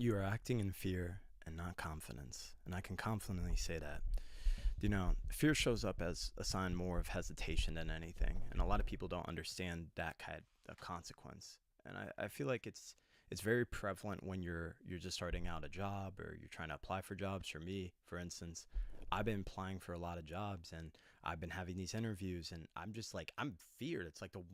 You are acting in fear and not confidence. And I can confidently say that. Fear shows up as a sign more of hesitation than anything. And a lot of people don't understand that kind of consequence. And I feel like it's very prevalent when you're just starting out a job or you're trying to apply for jobs. For me, for instance, I've been applying for a lot of jobs and I've been having these interviews and I'm just like I'm feared. It's like the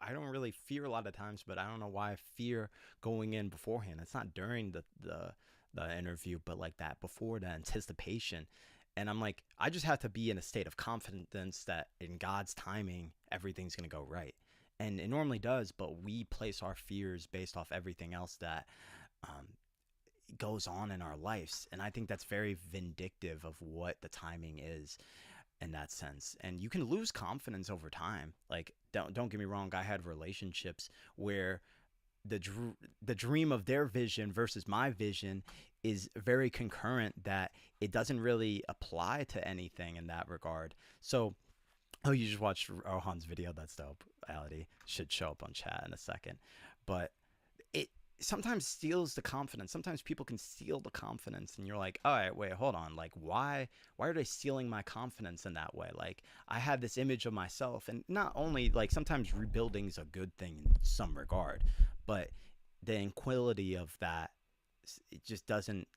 I don't really fear a lot of times, but I don't know why I fear going in beforehand. It's not during the interview, but like that before the anticipation. And I'm like, I just have to be in a state of confidence that in God's timing, everything's going to go right. And it normally does, but we place our fears based off everything else that um, goes on in our lives. And I think that's very vindictive of what the timing is in that sense. And you can lose confidence over time. Like, don't get me wrong, I had relationships where the dream of their vision versus my vision is very concurrent, that it doesn't really apply to anything in that regard. So, oh, you just watched Rohan's video. That's dope. Ality should show up on chat in a second. But it sometimes steals the confidence. Sometimes people can steal the confidence, and you're like, all right, wait, hold on. Like, why are they stealing my confidence in that way? Like, I have this image of myself, and not only like sometimes rebuilding is a good thing in some regard, but the inquility of that, it just doesn't,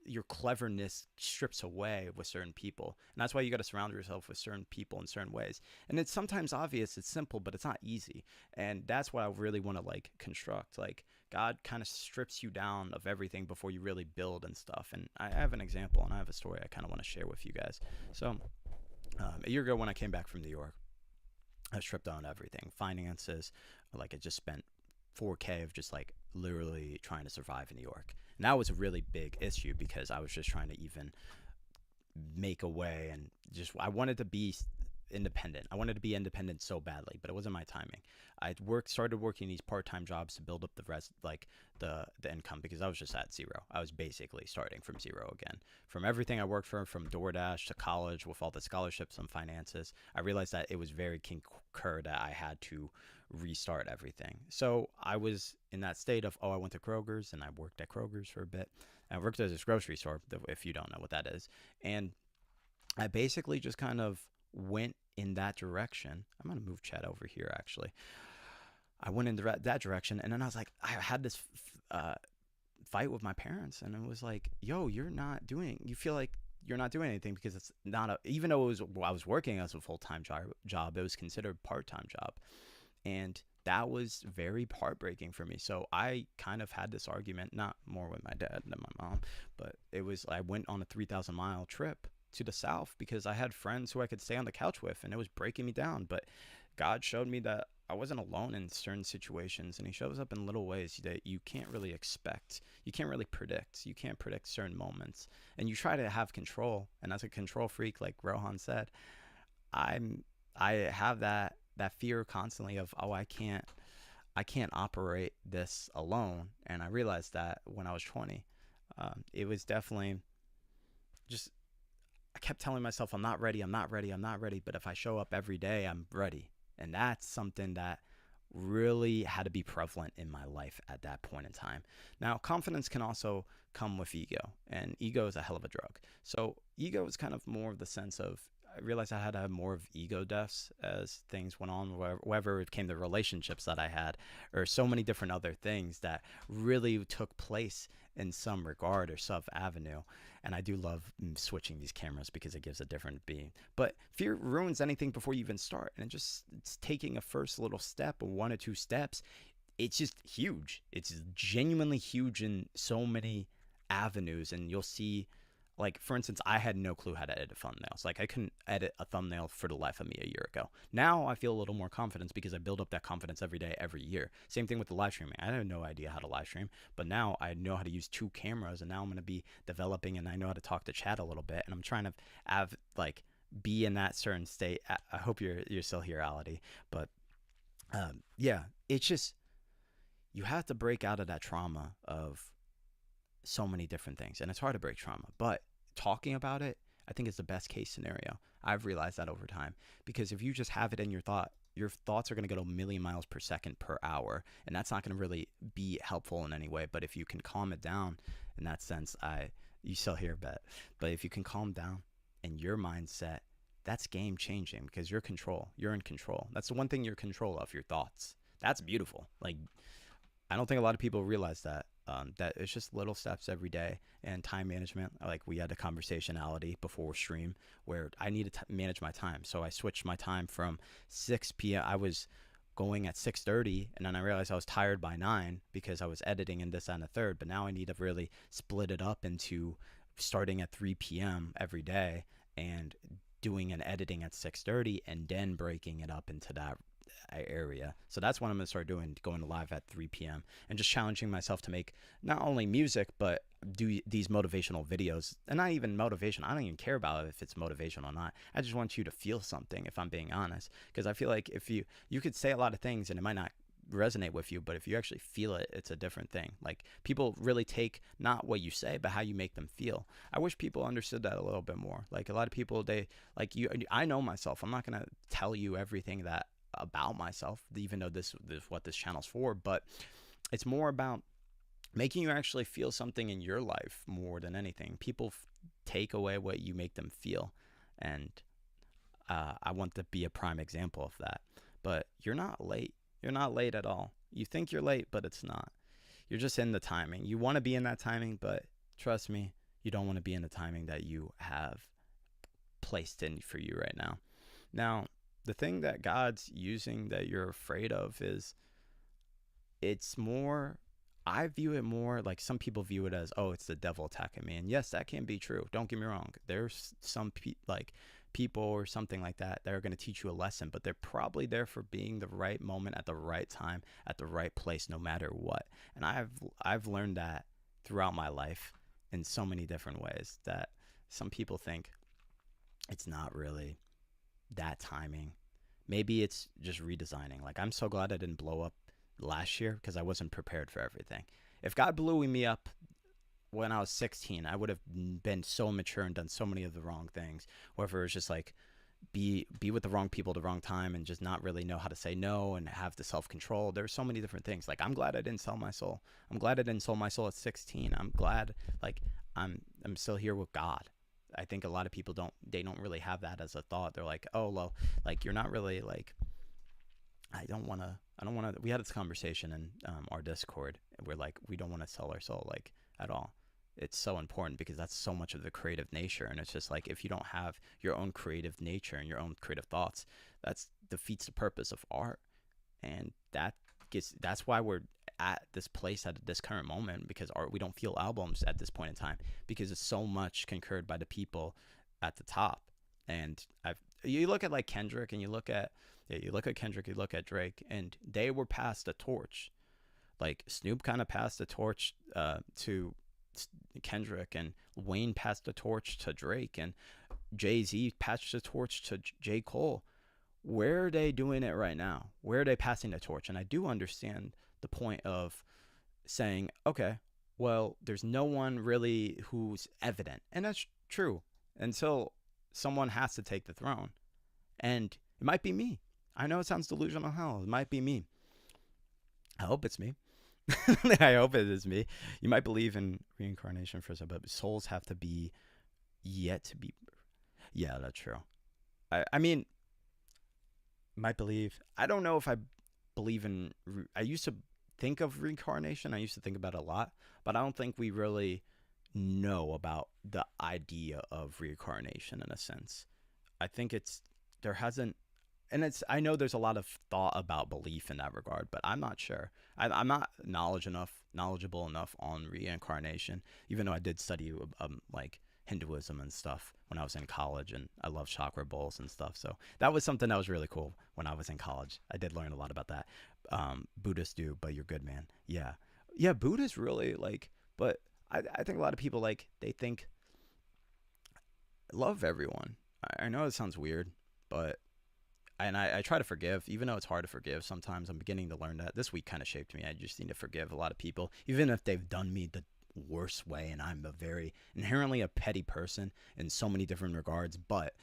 your cleverness strips away with certain people. And that's why you got to surround yourself with certain people in certain ways. And it's sometimes obvious, it's simple, but it's not easy. And that's what I really want to like construct. Like, God kind of strips you down of everything before you really build and stuff. And I have an example and I have a story I kind of want to share with you guys. So a year ago when I came back from New York, I stripped down everything, finances. Like, I just spent 4K of just like literally trying to survive in New York. And that was a really big issue because I was just trying to even make a way, and just I wanted to be independent. I wanted to be independent so badly, but it wasn't my timing. I started working these part-time jobs to build up the rest, like the income, because I was just at zero. I was basically starting from zero again. From everything I worked for, from DoorDash to college with all the scholarships and finances, I realized that it was very concur that I had to restart everything. So I was in that state of, I went to Kroger's and I worked at Kroger's for a bit. I worked at this grocery store, if you don't know what that is. And I basically just kind of went in that direction. I'm going to move chat over here, actually. I went in that direction, and then I was like, I had this fight with my parents, and it was like, yo, you feel like you're not doing anything because it's not even though I was working as a full-time job, it was considered a part-time job. And that was very heartbreaking for me. So I kind of had this argument, not more with my dad than my mom, but I went on a 3,000-mile trip to the South because I had friends who I could stay on the couch with, and it was breaking me down. But God showed me that I wasn't alone in certain situations, and he shows up in little ways that you can't really expect. You can't really predict. You can't predict certain moments, and you try to have control. And as a control freak, like Rohan said, I have that fear constantly of, I can't operate this alone. And I realized that when I was 20. It was definitely just, I kept telling myself, I'm not ready, I'm not ready, I'm not ready. But if I show up every day, I'm ready. And that's something that really had to be prevalent in my life at that point in time. Now, confidence can also come with ego, and ego is a hell of a drug. So ego is kind of more of the sense of, I realized I had to have more of ego deaths as things went on, whether it came to relationships that I had, or so many different other things that really took place in some regard or some avenue. And I do love switching these cameras because it gives a different being. But fear ruins anything before you even start. And it's taking a first little step, or one or two steps. It's just huge. It's genuinely huge in so many avenues. And you'll see, like, for instance, I had no clue how to edit thumbnails. Like, I couldn't edit a thumbnail for the life of me a year ago. Now I feel a little more confidence because I build up that confidence every day, every year. Same thing with the live streaming. I had no idea how to live stream, but now I know how to use two cameras, and now I'm going to be developing, and I know how to talk to chat a little bit, and I'm trying to have, like, be in that certain state. I hope you're still here, Ality. But yeah, it's just, you have to break out of that trauma of so many different things, and it's hard to break trauma, but talking about it, I think, is the best case scenario. I've realized that over time, because if you just have it in your thought, your thoughts are going to go to a million miles per second per hour, and that's not going to really be helpful in any way. But if you can calm it down, in that sense, you still hear bet, but if you can calm down in your mindset, that's game changing because you're in control. That's the one thing you're in control of, your thoughts. That's beautiful. Like, I don't think a lot of people realize that. That it's just little steps every day and time management. Like, we had a conversationality before stream where I needed to manage my time. So I switched my time from 6 p.m. I was going at 6:30, and then I realized I was tired by 9 because I was editing and this and the third. But now I need to really split it up into starting at 3 p.m. every day and doing an editing at 6:30 and then breaking it up into that area. So that's what I'm going to start doing, going live at 3 p.m. and just challenging myself to make not only music, but do these motivational videos. And not even motivation. I don't even care about if it's motivational or not. I just want you to feel something, if I'm being honest. Because I feel like if you could say a lot of things and it might not resonate with you, but if you actually feel it, it's a different thing. Like, people really take not what you say, but how you make them feel. I wish people understood that a little bit more. Like, a lot of people, they like you. I know myself. I'm not going to tell you everything that about myself, even though this is what this channel's for, but it's more about making you actually feel something in your life more than anything. People take away what you make them feel, and I want to be a prime example of that. But you're not late. You're not late at all. You think you're late, but it's not. You're just in the timing. You want to be in that timing, but trust me, you don't want to be in the timing that you have placed in for you right now. Now, the thing that God's using that you're afraid of is, it's more, I view it more like some people view it as, oh, it's the devil attacking me. And yes, that can be true. Don't get me wrong. There's some people or something like that are going to teach you a lesson, but they're probably there for being the right moment at the right time at the right place, no matter what. And I've learned that throughout my life in so many different ways, that some people think it's not really that timing. Maybe it's just redesigning. Like, I'm so glad I didn't blow up last year because I wasn't prepared for everything. If God blew me up when I was 16, I would have been so mature and done so many of the wrong things. Or if it was just like be with the wrong people at the wrong time and just not really know how to say no and have the self-control. There's so many different things. Like, I'm glad I didn't sell my soul. I'm glad I didn't sell my soul at 16. I'm glad, like, I'm still here with God. I think a lot of people don't really have that as a thought. They're like, oh, well, like, you're not really like, I don't want to, we had this conversation in our Discord, and we're like, we don't want to sell our soul, like, at all. It's so important because that's so much of the creative nature. And it's just like, if you don't have your own creative nature and your own creative thoughts, that defeats the purpose of art. And that's why we're at this place at this current moment, because we don't feel albums at this point in time, because it's so much concurred by the people at the top. And you look at like Kendrick, and you look at Kendrick, you look at Drake, and they were passed the torch. Like, Snoop kind of passed the torch to Kendrick, and Wayne passed the torch to Drake, and Jay-Z passed the torch to J. Cole. Where are they doing it right now? Where are they passing the torch? And I do understand the point of saying, okay, well, there's no one really who's evident. And that's true until someone has to take the throne. And it might be me. I know it sounds delusional hell. It might be me. I hope it's me. I hope it is me. You might believe in reincarnation for some, but souls have to be yet to be. Yeah, that's true. I mean, might believe. I don't know if I believe in. I used to think of reincarnation. I used to think about it a lot, but I don't think we really know about the idea of reincarnation in a sense. I think there hasn't, and I know there's a lot of thought about belief in that regard, but I'm not sure. I'm not knowledgeable enough on reincarnation, even though I did study like Hinduism and stuff when I was in college, and I love chakra bowls and stuff. So that was something that was really cool when I was in college. I did learn a lot about that. Buddhists do, but you're good, man. Yeah, Buddhists really like, but I think a lot of people, like, they think love everyone. I know it sounds weird, but I try to forgive, even though it's hard to forgive sometimes. I'm beginning to learn that. This week kind of shaped me. I just need to forgive a lot of people, even if they've done me the worst way, and I'm a very inherently a petty person in so many different regards, but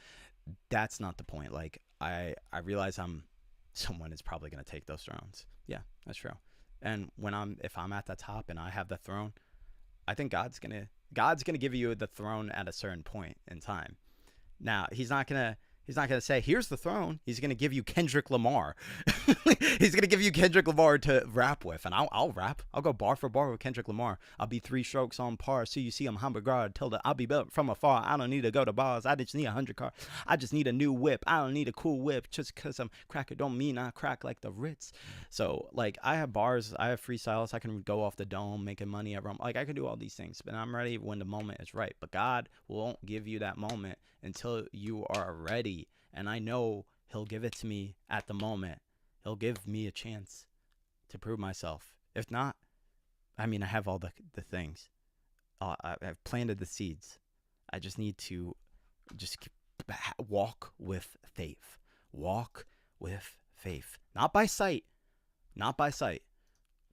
that's not the point. Like, I realize I'm someone is probably going to take those thrones. Yeah, that's true. And if I'm at the top and I have the throne, I think God's gonna give you the throne at a certain point in time. Now he's not gonna say, here's the throne. He's gonna give you Kendrick Lamar. He's gonna give you Kendrick Lamar to rap with, and I'll rap. I'll go bar for bar with Kendrick Lamar. I'll be 3 strokes on par. So you see I'm humble guard. I'll be built from afar. I don't need to go to bars. I just need 100 cars. I just need a new whip. I don't need a cool whip. Just cause I'm cracker don't mean I crack like the Ritz. So like I have bars. I have freestyles. I can go off the dome making money at Rum. Like I can do all these things, but I'm ready when the moment is right. But God won't give you that moment until you are ready. And I know he'll give it to me at the moment. He'll give me a chance to prove myself. If not, I mean, I have all the things. I've planted the seeds. I just need to just walk with faith. Walk with faith. Not by sight. Not by sight.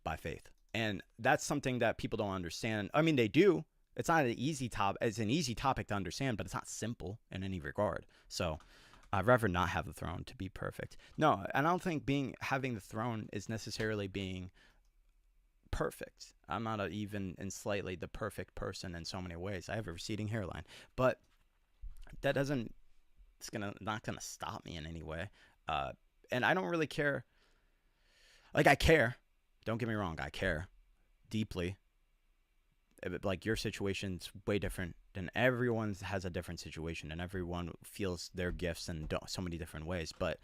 By faith. And that's something that people don't understand. I mean, they do. It's not an easy topic. It's an easy topic to understand, but it's not simple in any regard. So I'd rather not have the throne to be perfect. No, and I don't think having the throne is necessarily being perfect. I'm not even in slightly the perfect person in so many ways. I have a receding hairline, but that doesn't. It's not gonna stop me in any way. And I don't really care. Like I care. Don't get me wrong. I care deeply. Like your situation's way different than everyone's. Has a different situation, and everyone feels their gifts in so many different ways, but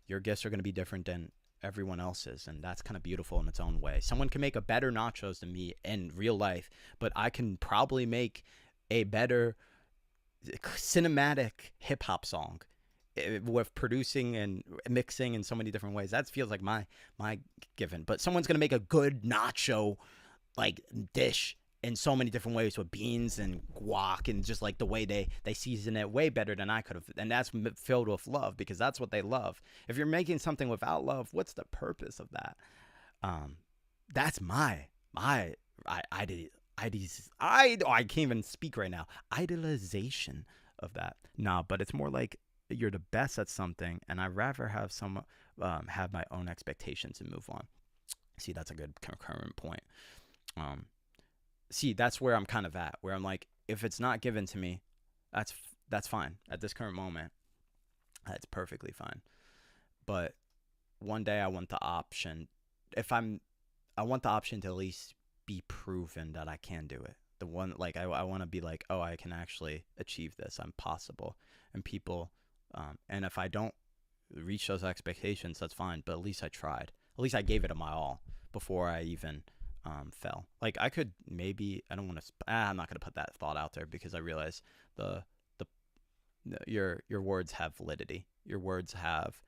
your gifts are going to be different than everyone else's, and that's kind of beautiful in its own way. Someone can make a better nachos than me in real life, but I can probably make a better cinematic hip-hop song with producing and mixing in so many different ways. That feels like my given. But someone's going to make a good nacho like dish in so many different ways with beans and guac and just like the way they season it way better than I could have. And that's filled with love because that's what they love. If you're making something without love, what's the purpose of that? That's I can't even speak right now. Idolization of that. Nah, but it's more like you're the best at something, and I'd rather have have my own expectations and move on. See, that's a good current point. See, that's where I'm kind of at, where I'm like, if it's not given to me, that's fine. At this current moment, that's perfectly fine. But one day I want the option. I want the option to at least be proven that I can do it. The one, like, I want to be like, oh, I can actually achieve this. I'm possible. And people, and if I don't reach those expectations, that's fine. But at least I tried. At least I gave it my all before I even fell. Like I could maybe, I don't want to, I'm not going to put that thought out there because I realize your words have validity. Your words have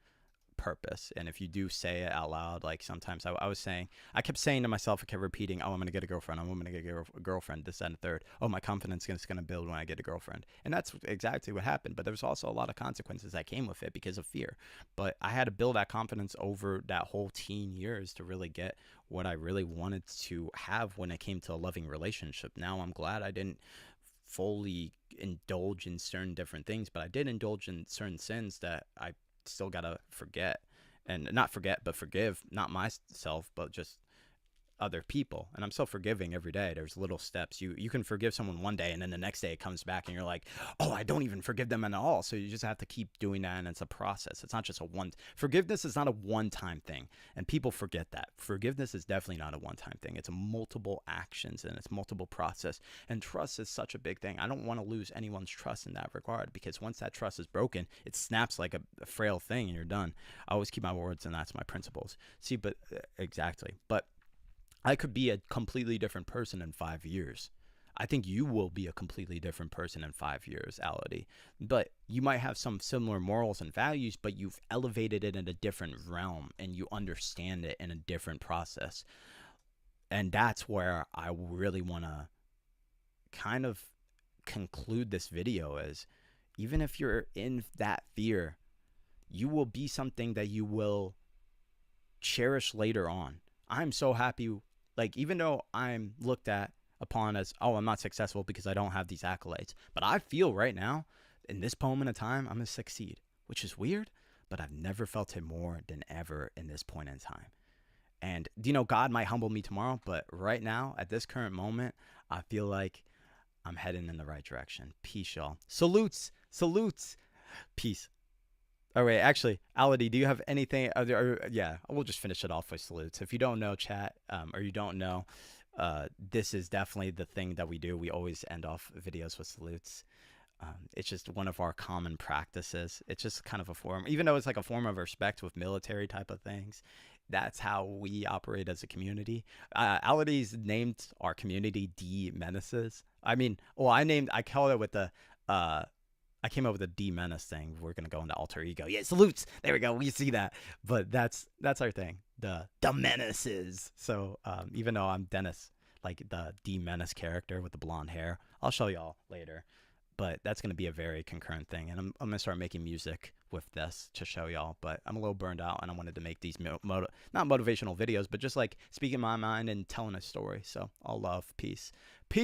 purpose. And if you do say it out loud, like sometimes I kept saying to myself, I kept repeating, oh, I'm going to get a girlfriend. I'm going to get a girlfriend, this, that, and the third. Oh, my confidence is going to build when I get a girlfriend. And that's exactly what happened. But there was also a lot of consequences that came with it because of fear. But I had to build that confidence over that whole teen years to really get what I really wanted to have when it came to a loving relationship. Now I'm glad I didn't fully indulge in certain different things, but I did indulge in certain sins that I still gotta forget, and not forget but forgive, not myself but just other people. And I'm still forgiving every day. There's little steps. You can forgive someone one day and then the next day it comes back and you're like, oh, I don't even forgive them at all. So you just have to keep doing that, and it's a process. It's not just forgiveness is not a one-time thing, and people forget that. Forgiveness is definitely not a one-time thing. It's a multiple actions and it's multiple process, and trust is such a big thing. I don't want to lose anyone's trust in that regard, because once that trust is broken, it snaps like a frail thing and you're done. I always keep my words, and that's my principles. See, but exactly. But I could be a completely different person in 5 years. I think you will be a completely different person in 5 years, Ality. But you might have some similar morals and values, but you've elevated it in a different realm and you understand it in a different process. And that's where I really want to kind of conclude this video is, even if you're in that fear, you will be something that you will cherish later on. I'm so happy. Like, even though I'm looked upon as, oh, I'm not successful because I don't have these accolades, but I feel right now in this moment of time, I'm going to succeed, which is weird, but I've never felt it more than ever in this point in time. And God might humble me tomorrow, but right now, at this current moment, I feel like I'm heading in the right direction. Peace, y'all. Salutes, salutes. Peace. All right, actually, Ality, do you have anything? Yeah, we'll just finish it off with salutes. If you don't know, chat, or you don't know, this is definitely the thing that we do. We always end off videos with salutes. It's just one of our common practices. It's just kind of a form, even though it's like a form of respect with military type of things. That's how we operate as a community. Ality's named our community D Menaces. I mean, well, I called it with the, I came up with a D Menace thing. We're gonna go into alter ego. Yeah, salutes. There we go. We see that. But that's our thing. The Menaces. So even though I'm Dennis, like the D Menace character with the blonde hair, I'll show y'all later. But that's going to be a very concurrent thing. And I'm going to start making music with this to show y'all. But I'm a little burned out, and I wanted to make these not motivational videos, but just like speaking my mind and telling a story. So all love, peace. Peace.